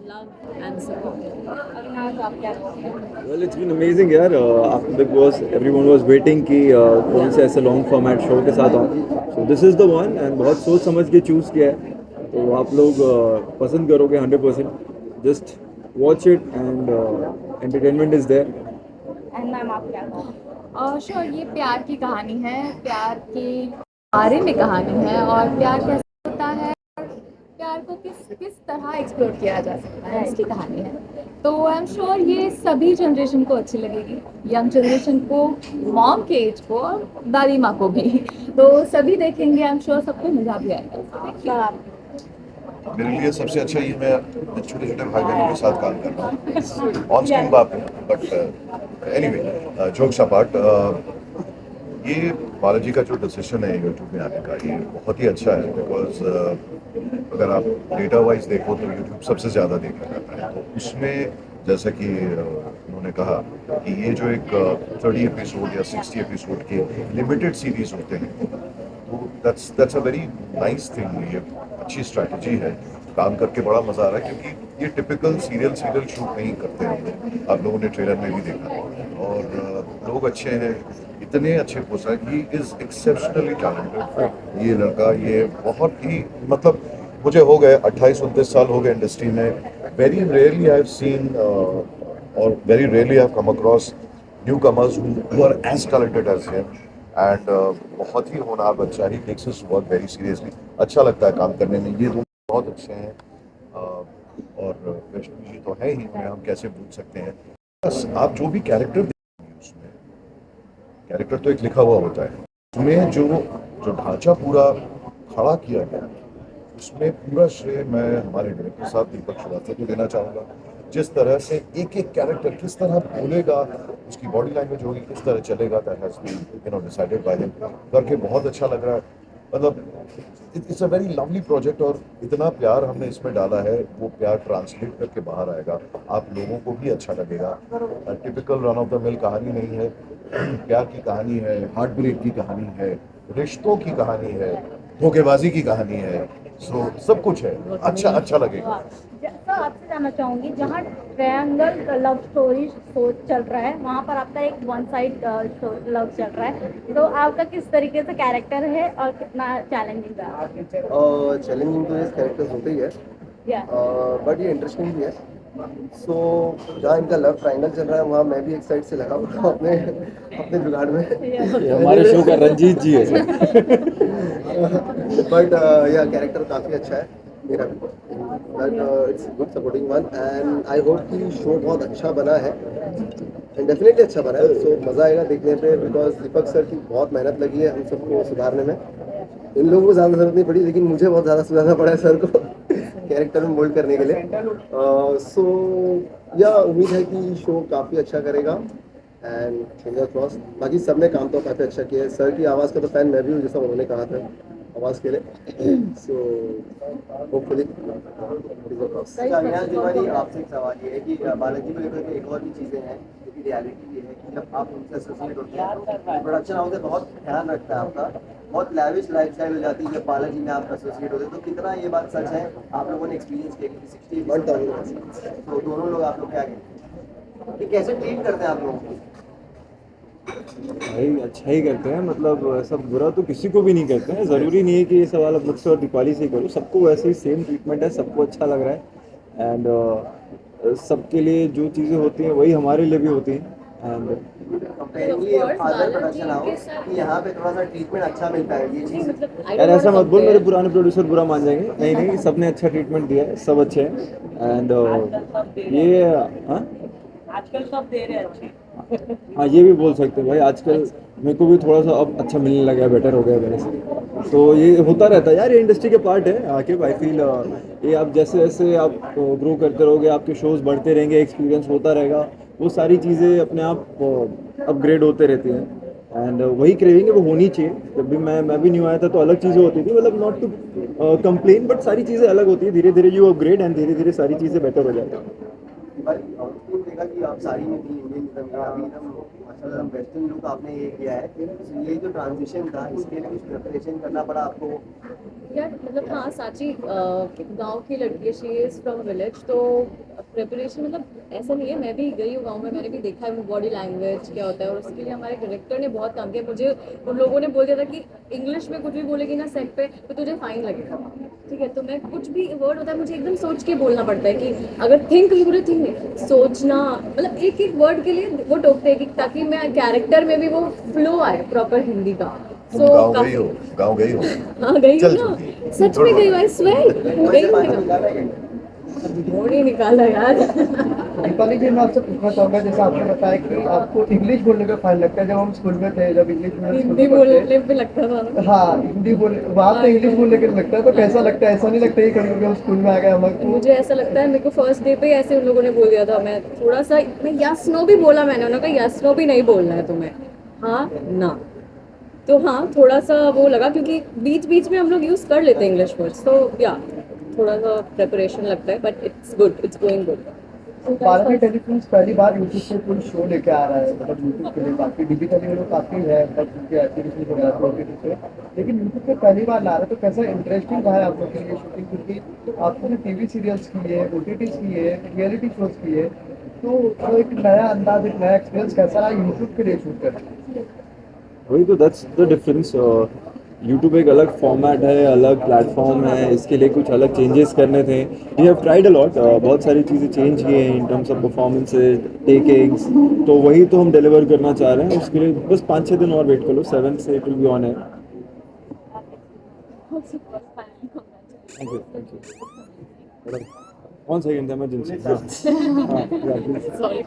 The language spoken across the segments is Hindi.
love and support. अविनाश आप क्या कहोगे? Well, it's been amazing यार. After Big Boss, everyone was waiting कि कौन से ऐसे लॉन्ग फॉर्मेट शो के साथ आऊँ. So this is the one and बहुत सोच समझ के चूज़ किया है. तो आप लोग पसंद करोगे 100%. Just watch it and entertainment is there. And ma'am आप क्या कहोगे? श्योर, ये प्यार की कहानी है, प्यार के बारे में कहानी है, और प्यार कैसे होता है, प्यार को किस किस तरह एक्सप्लोर किया जा सकता है, इसकी कहानी है. तो आई एम श्योर ये सभी जनरेशन को अच्छी लगेगी, यंग जनरेशन को, मॉम के एज को, और दादी माँ को भी. तो सभी देखेंगे, आई एम श्योर सबको मजा भी आएगा. सर आप मेरे लिए सबसे अच्छा ये मैं छोटे छोटे भाई बहनों के साथ काम कर रहा हूँ ऑन स्क्रीन बात है बट एनीवे जोक्स अपार्ट ये बालाजी का जो डिसीजन है यूट्यूब में आने का ये बहुत ही अच्छा है बिकॉज अगर आप डेटा वाइज देखो तो यूट्यूब सबसे ज़्यादा देखा जाता है तो उसमें जैसा कि उन्होंने कहा कि ये जो एक 30 एपिसोड या 60 एपिसोड के लिमिटेड सीरीज होते हैं तो that's a very nice thing ये अच्छी स्ट्रैटेजी है काम करके बड़ा मजा आ रहा है क्योंकि ये टिपिकल सीरियल शूट नहीं करते हैं आप लोगों ने ट्रेलर में भी देखा और लोग अच्छे हैं इतने अच्छे पोशाक ही इज एक्सेप्शनली टैलेंटेड ये लड़का ये बहुत ही मतलब मुझे हो गए 28-29 साल हो गए इंडस्ट्री में very rarely I have seen और very rarely I have come across newcomers who are as talented as him and बहुत ही होनहार बच्चा ही takes his work very seriously अच्छा लगता है काम करने में ये दोनों बहुत अच्छे हैं और वैष्णवी जी तो है ही उन्हें हम कैसे भूल सकते हैं बस आप जो भी कैरेक्टर देखेंगे उसमें कैरेक्टर तो एक लिखा हुआ होता है उसमें जो ढांचा पूरा खड़ा किया गया उसमें पूरा श्रेय मैं हमारे डायरेक्टर साहब दीपक श्रीवास्तव को देना चाहूँगा जिस तरह से एक एक कैरेक्टर किस तरह बोलेगा उसकी बॉडी लैंग्वेज होगी किस तरह चलेगा that has been decided by him करके बहुत अच्छा लग रहा है मतलब it's a very lovely project और इतना प्यार हमने इसमें डाला है वो प्यार ट्रांसलेट करके बाहर आएगा आप लोगों को भी अच्छा लगेगा typical run of the mill कहानी नहीं है प्यार की कहानी है हार्ट ब्रेक की कहानी है रिश्तों की कहानी है धोखेबाजी की कहानी है सो सब कुछ है अच्छा लगेगा सर आपसे जानना चाहूंगी जहाँ ट्रायंगल लव स्टोरी चल रहा है वहाँ पर आपका एक वन साइड लव चल रहा है तो आपका किस तरीके से कैरेक्टर है और कितना चैलेंजिंग रहा? चैलेंजिंग तो ये कैरेक्टर्स होते ही है या बट ये इंटरेस्टिंग भी है सो जहाँ इनका लव ट्रायंगल चल रहा है वहाँ मैं भी एक साइड से लगा हुआ हूँ अपने अपने जुगाड़ में ये हमारे शो का रंजीत जी है सर. बट यह कैरेक्टर काफ़ी अच्छा है मेरा भी but it's good supporting one and I hope कि शो बहुत अच्छा बना है एंड डेफिनेटली अच्छा बना है सो मज़ा आएगा देखने पे बिकॉज दीपक सर की बहुत मेहनत लगी है हम सबको सुधारने में इन लोगों को ज़्यादा जरूरत नहीं पड़ी लेकिन मुझे बहुत ज़्यादा सुधारना पड़ा है सर को कैरेक्टर में मोल्ड करने के लिए सो या उम्मीद है कि शो काफ़ी अच्छा करेगा एंड फिंगर क्रॉस बाकी सब ने काम तो काफ़ी अच्छा किया है सर की आवाज़ का तो फैन मैं भी हूँ जैसा उन्होंने कहा था आवाज़ के लिए so hopefully finger cross Avinash Tiwari आपसे एक सवाल ये है कि बालाजी को लेकर के एक और भी चीज़ें हैं जो कि रियलिटी ये है कि जब आप उनसे एसोसिएट होते हैं प्रोडक्शन हाउस बहुत ख्याल रखता है आपका बहुत लैविश लाइफस्टाइल हो जाती है जब बालाजी में आप एसोसिएट होते हैं तो कितना ये बात सच है आप लोगों ने एक्सपीरियंस किया क्योंकि 60 तो दोनों लोग आप लोग क्या कहते हैं कैसे ट्रीट करते हैं आप लोगों को? भाई अच्छा ही करते हैं मतलब सब बुरा तो किसी को भी नहीं करते हैं ज़रूरी नहीं है कि ये सवाल अब मुझसे और दीपाली से ही करो सबको वैसे ही सेम ट्रीटमेंट है सबको अच्छा लग रहा है एंड सबके लिए जो चीज़ें होती हैं वही हमारे लिए भी होती हैं and comparatively other production house कि यहाँ पे थोड़ा सा ट्रीटमेंट अच्छा मिलता है ये चीज़ यार ऐसा मत बोल मेरे पुराने प्रोड्यूसर बुरा मान जाएंगे नहीं सबने अच्छा ट्रीटमेंट दिया है सब अच्छे हैं एंड ये हाँ आजकल सब दे रहे हैं अच्छे हाँ ये भी बोल सकते हैं भाई आजकल मेरे को भी थोड़ा सा अब अच्छा मिलने लगा है बेटर हो गया मेरे से तो ये होता रहता है यार ये इंडस्ट्री के पार्ट है आके आई फील ये आप जैसे जैसे आप ग्रो करते रहोगे आपके शोज बढ़ते रहेंगे एक्सपीरियंस होता रहेगा वो सारी चीज़ें अपने आप अपग्रेड होते रहती हैं एंड वही क्रेविंग है वो होनी चाहिए जब भी मैं भी न्यू आया था तो अलग चीज़ें होती थी मतलब नॉट टू कंप्लेन बट सारी चीज़ें अलग होती है धीरे धीरे यू अपग्रेड एंड धीरे धीरे सारी चीज़ें बेटर हो जाती हैं भाई देखा कि आप साड़ी में थी इंडियनिज्म में, अभी एकदम माशाल्लाह एकदम वेस्टर्न लुक आपने ये किया है, तो ये जो ट्रांजिशन था इसके लिए कुछ प्रिपरेशन करना पड़ा आपको? यार मतलब हाँ साची गांव की लड़की है, शी इज़ फ्रॉम विलेज, तो प्रिपरेशन मतलब ऐसा नहीं है, मैं भी गई हूँ गांव में, मैंने भी देखा है बॉडी लैंग्वेज क्या होता है, और उसके लिए हमारे डायरेक्टर ने बहुत काम किया। मुझे उन लोगों ने बोल दिया था कि इंग्लिश में कुछ भी बोलेगी ना सेट पे तो तुझे फाइन लगेगा, ठीक है। तो मैं कुछ भी वर्ड होता है मुझे एकदम सोच के बोलना पड़ता है कि अगर थिंक पूरे थिंक नहीं सोचना, मतलब एक एक वर्ड के लिए वो टोकते हैं कि ताकि मैं कैरेक्टर में भी वो फ्लो आए प्रॉपर हिंदी का। तुम गाँव गई हो, गाँव गई हो? हाँ गई हूँ चल ना, चुकी। सच में गई हूँ, आई स्वेयर गई हूँ पानी ना। निकाला है? थोड़ी निकाला यार। दीपाली जी, मैं आपसे पूछना चाहूंगा, जैसे आपने बताया कि आपको इंग्लिश बोलने का फाइन लगता है, जब हम स्कूल में थे, जब इंग्लिश मीडियम स्कूल हिंदी में पढ़ते बोलने पे लगता था ना। हाँ हिंदी बोल वहाँ पे इंग्लिश बोलने के लगता है, तो कैसा लगता है? ऐसा नहीं लगता कि कभी कभी हम स्कूल में आ गए हमारे मुझे ऐसा लगता है, मेरे को फर्स्ट डे पे ही ऐसे उन लोगों ने बोल दिया था, मैं थोड़ा सा मैं यस नो भी बोला, मैंने उन्होंने कहा यस नो भी नहीं बोलना है तुम्हें, हाँ ना। तो हाँ थोड़ा सा वो लगा, क्योंकि बीच बीच में हम लोग यूज़ कर लेते हैं इंग्लिश वर्ड्स, तो या थोड़ा सा प्रिपरेशन लगता है, but it's good, it's going good. भारतीय टेलीफिल्म्स पहली बार यूट्यूब पे कोई शो लेके आ रहा है, मतलब यूट्यूब के लिए बाकी डिजिटली वो लोग काफ़ी है, मतलब उनके एप्लीकेशन वगैरह पे OTT पे, लेकिन यूट्यूब पे पहली बार ला रहा है, तो कैसा इंटरेस्टिंग रहा है आप लोग के लिए शूटिंग? क्योंकि आपने टीवी सीरियल्स की है, OTTs की है, रियलिटी शोज की है, तो एक नया अंदाज, एक नया एक्सपीरियंस कैसा रहा यूट्यूब के लिए शूट करना? वही तो दैट्स द डिफरेंस। यूट्यूब एक अलग फॉर्मेट है, अलग प्लेटफॉर्म है, इसके लिए कुछ अलग चेंजेस करने थे। We have tried a lot, बहुत सारी चीज़ें चेंज की हैं in terms of performances, takings, तो वही तो हम डिलीवर करना चाह रहे हैं। उसके लिए बस 5-6 दिन और वेट कर लो, 7 से it will be on air. Thank you, thank you. 1 second, emergency. हाँ हाँ, yeah, please. सॉरी।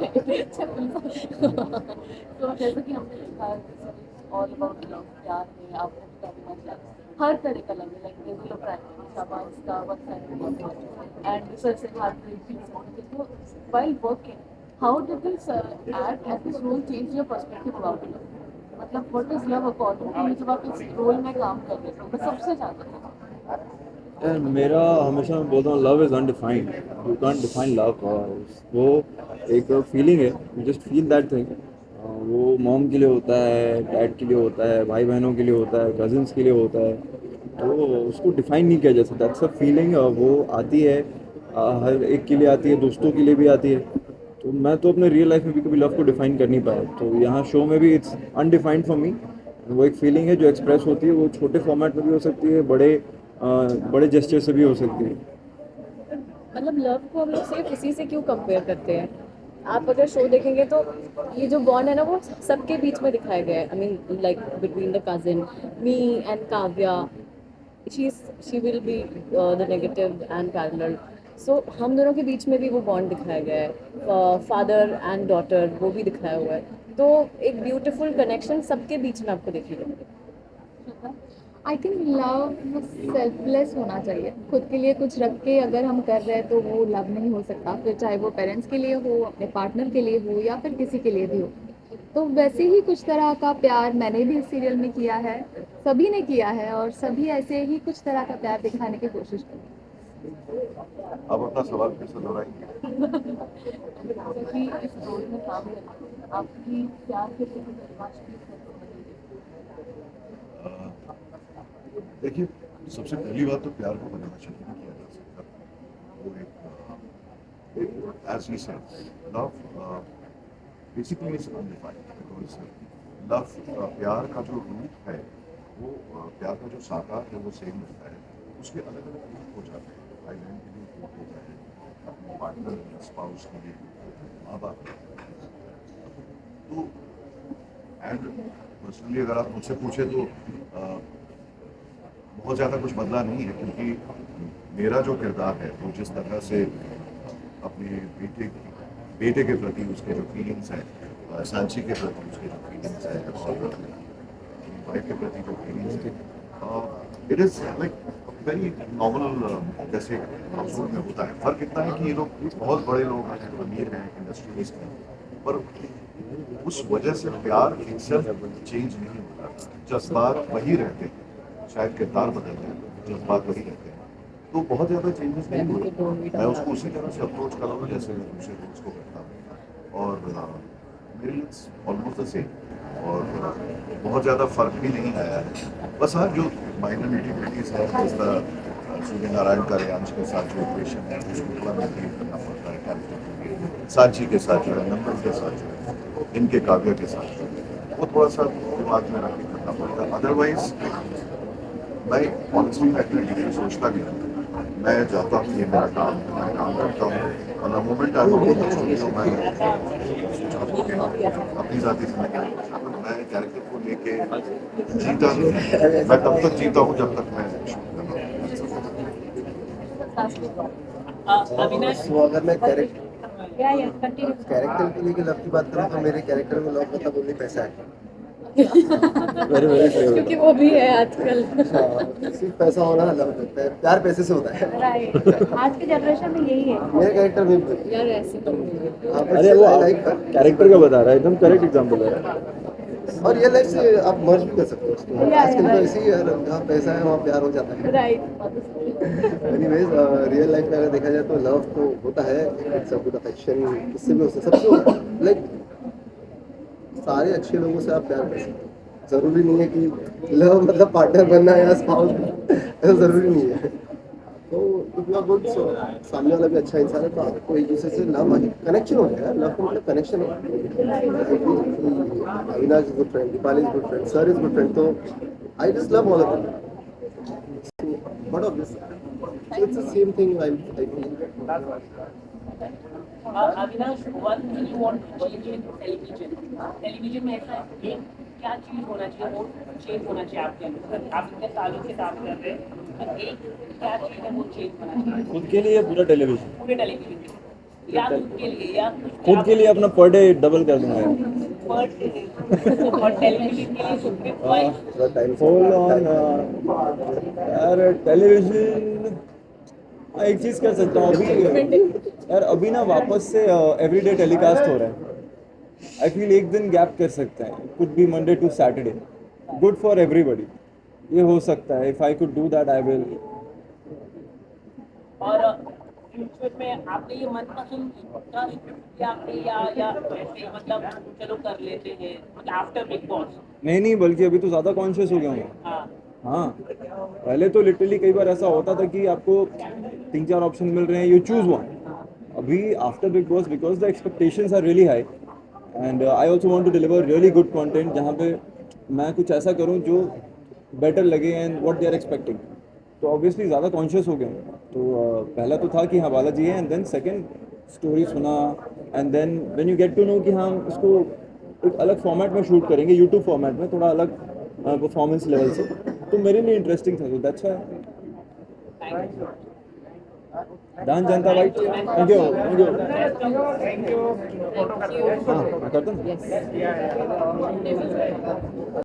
तो जैसे कि हमने देखा है ऑल अबाउट लव, प्यार है, आपने भी काफी अच्छा हर तरह का लव है, लाइक डेविल ऑफ प्राइवेट, शाबाश का वन साइड एंड रिसर्च से हार्ट ब्रेकिंग। तो while working, how did this act and this role change your perspective about love? मतलब what is love according to you जब आप इस रोल में काम कर रहे हो? मैं सबसे जानना चाहूँ। यार मेरा हमेशा मैं बोलता हूँ love is undefined, you can't define love. वो एक फीलिंग है, you just feel that thing. वो मॉम के लिए होता है, डैड के लिए होता है, भाई बहनों के लिए होता है, कजिन्स के लिए होता है, तो उसको डिफाइन नहीं किया जा सकता। दैट्स अ फीलिंग, वो आती है, हर एक के लिए आती है, दोस्तों के लिए भी आती है। तो मैं तो अपने रियल लाइफ में भी कभी लव को डिफाइन कर नहीं पाया, तो यहाँ शो में भी इट्स अनडिफाइंड फॉर मी। वो एक फीलिंग है जो एक्सप्रेस होती है, वो छोटे फॉर्मेट में भी हो सकती है, बड़े जेस्चर से भी हो सकती है। मतलब लव को हम लोग सिर्फ इसी से क्यों कंपेयर करते हैं? आप अगर शो देखेंगे तो ये जो बॉन्ड है ना वो सबके बीच में दिखाया गया है। I mean like between the cousin me and Kavya, she will be the negative and parallel, so हम दोनों के बीच में भी वो बॉन्ड दिखाया गया है। फादर एंड डॉटर वो भी दिखाया हुआ है, तो एक ब्यूटीफुल कनेक्शन सबके बीच में आपको देखने को मिलेगा। आई थिंक लव सेल्फलेस होना चाहिए। खुद के लिए कुछ रख के अगर हम कर रहे हैं तो वो लव नहीं हो सकता, फिर चाहे वो पेरेंट्स के लिए हो, अपने पार्टनर के लिए हो, या फिर किसी के लिए भी हो। तो वैसे ही कुछ तरह का प्यार मैंने भी इस सीरियल में किया है, सभी ने किया है, और सभी ऐसे ही कुछ तरह का प्यार दिखाने की कोशिश करते हैं। अब अपना सवाल फिर से दोहराएंगे। क्योंकि इस रोल में काम करना आपकी प्यार के प्रति परिभाषा देखिए, सबसे पहली बात तो प्यार को परिभाषित नहीं किया जा सकता। वो एक as he said love basically is undefined, because love प्यार का जो रूप है वो प्यार का जो साकार है वो सेम रहता है, उसके अलग अलग रूप हो जाते हैं। भाई बहन के लिए एक रूप होता है, अपने पार्टनर स्पाउस के लिए, माँ बाप। तो एंड पर्सनली अगर आप मुझसे पूछे तो बहुत ज़्यादा कुछ बदला नहीं है, क्योंकि मेरा जो किरदार है वो जिस तरह से अपने बेटे के प्रति उसके जो फीलिंग्स हैं, सांची के प्रति उसके जो फीलिंग्स हैं, अपनी वाइफ के प्रति जो फीलिंग्स हैं, it is like very normal जैसे हाउसहोल्ड में होता है। फ़र्क इतना है कि ये लोग बहुत बड़े लोग हैं, अमीर हैं, इंडस्ट्रीज में, पर उस वजह से प्यार इटसेल्फ चेंज नहीं होता। जज्बात वही रहते हैं, शायद किरदार बदलते हैं, जज्बात वही रहते हैं, तो बहुत ज़्यादा चेंजेस नहीं हुए। मैं उसको उसी तरह से अप्रोच कर रहा हूँ जैसे मैं दूसरे रोल्स को करता हूँ। और मेरे लिए ऑलमोस्ट द सेम और बहुत ज़्यादा फर्क भी नहीं आया है। बस हाँ, जो माइनर निटिविटीज़ है, जिस तरह सूर्य नारायण का रेयांश के साथ जो इक्वेशन है उसको थोड़ा मेंटेन करना पड़ता है कैरेक्टर के लिए, साची के साथ जो है, नंबर के साथ जो है, इनके काव्य के साथ जो है, वो थोड़ा सा दिमाग में रख के करना पड़ता है। अदरवाइज मैं ऑनेस्टली मैं सोचता भी नहीं, मैं जाता हूँ, ये मेरा काम है, मैं काम करता हूँ और मोमेंट आई वो मैं अपनी ज़ाती जिंदगी मैं कैरेक्टर को लेके जीता नहीं, मैं तब तक जीता हूँ जब तक मैं शूट कर रहा हूँ। अविनाश तो अगर मैं कैरेक्टर कंटिन्यू के लिए लव की बात करूँ तो मेरे कैरेक्टर में लव मतलब ओनली पैसा है। वेरी वेरी क्योंकि वो भी है आजकल। हाँ, सिर्फ पैसा होना लव होता है, प्यार पैसे से होता है। राइट, आज के जनरेशन में यही है। मेरे कैरेक्टर में भी यार ऐसे तो नहीं है। अरे वो कैरेक्टर का बता रहा है, एकदम करेक्ट एग्जांपल है। और रियल लाइफ से आप मर्ज भी कर सकते हो उसको। या, आजकल तो या। ऐसे ही है, जहाँ पैसा है वहाँ प्यार हो जाता है। राइट, एनीवेज रियल लाइफ में अगर देखा जाए तो लव तो होता है, इट्स अ गुड अफेक्शन, किससे भी हो सकता है, सबसे होता है। लाइक सारे अच्छे लोगों से आप प्यार कर सकते हो, जरूरी नहीं है कि लव मतलब पार्टनर बनना या स्पाउस, ऐसा जरूरी नहीं है। तो इफ यू आर गुड, सो सामने वाला भी अच्छा इंसान है तो आपको एक दूसरे से लव कनेक्शन हो जाएगा। लव का मतलब कनेक्शन है। Avinash is good friend, Deepali is good friend, sir is good friend, तो I just love all of them. What of this? So it's the same thing I feel. Avinash, one thing you want to change in television में ऐसा है क्या चीज होना चाहिए, वो चेंज होना चाहिए आपके अंदर? आप इतने सालों से काम कर रहे हैं, तो एक क्या चीज है वो चेंज होना चाहिए खुद के लिए पूरा टेलीविजन, पूरे टेलीविजन या खुद के लिए या खुद के लिए अपना पर डे डबल कर दूंगा यार। और टेलीविजन के लिए सुप्रीम वाइज थोड़ा टाइम होल्ड ऑन यार, टेलीविजन एक चीज कर सकता हूँ अभी यार, अभी ना वापस से एवरीडे टेलीकास्ट हो रहा है। आई फील एक दिन गैप कर सकते हैं, could be Monday to Saturday, good for everybody. ये हो सकता है, if I could do that I will. और फ्यूचर में आपने ये मनपसंद का स्क्रिप्ट या आपने या वैसे मतलब चलो कर लेते हैं मतलब आफ्टर बिग बॉस? नहीं, बल्कि अभी तो ज़्यादा कॉन्शियस हो गया हूँ। हाँ हाँ, पहले तो लिटरली कई बार ऐसा होता था कि आपको 3-4 ऑप्शन मिल रहे हैं, यू चूज वन। अभी after Bigg Boss, because the expectations are really high and I also want to deliver really good content, जहाँ पे मैं कुछ ऐसा करूँ जो बेटर लगे and what they are expecting. तो ऑब्वियसली ज़्यादा कॉन्शियस हो गया हूँ। तो पहला तो था कि हाँ बालाजी है, एंड देन सेकेंड स्टोरी सुना, and then when you get to know कि हाँ इसको एक अलग फॉर्मेट में शूट करेंगे, यूट्यूब फॉर्मेट में, थोड़ा अलग परफॉर्मेंस लेवल से, तो मेरे लिए इंटरेस्टिंग था। तो that's why done Janata right. Thank you, thank you. हाँ, मैं करता हूँ।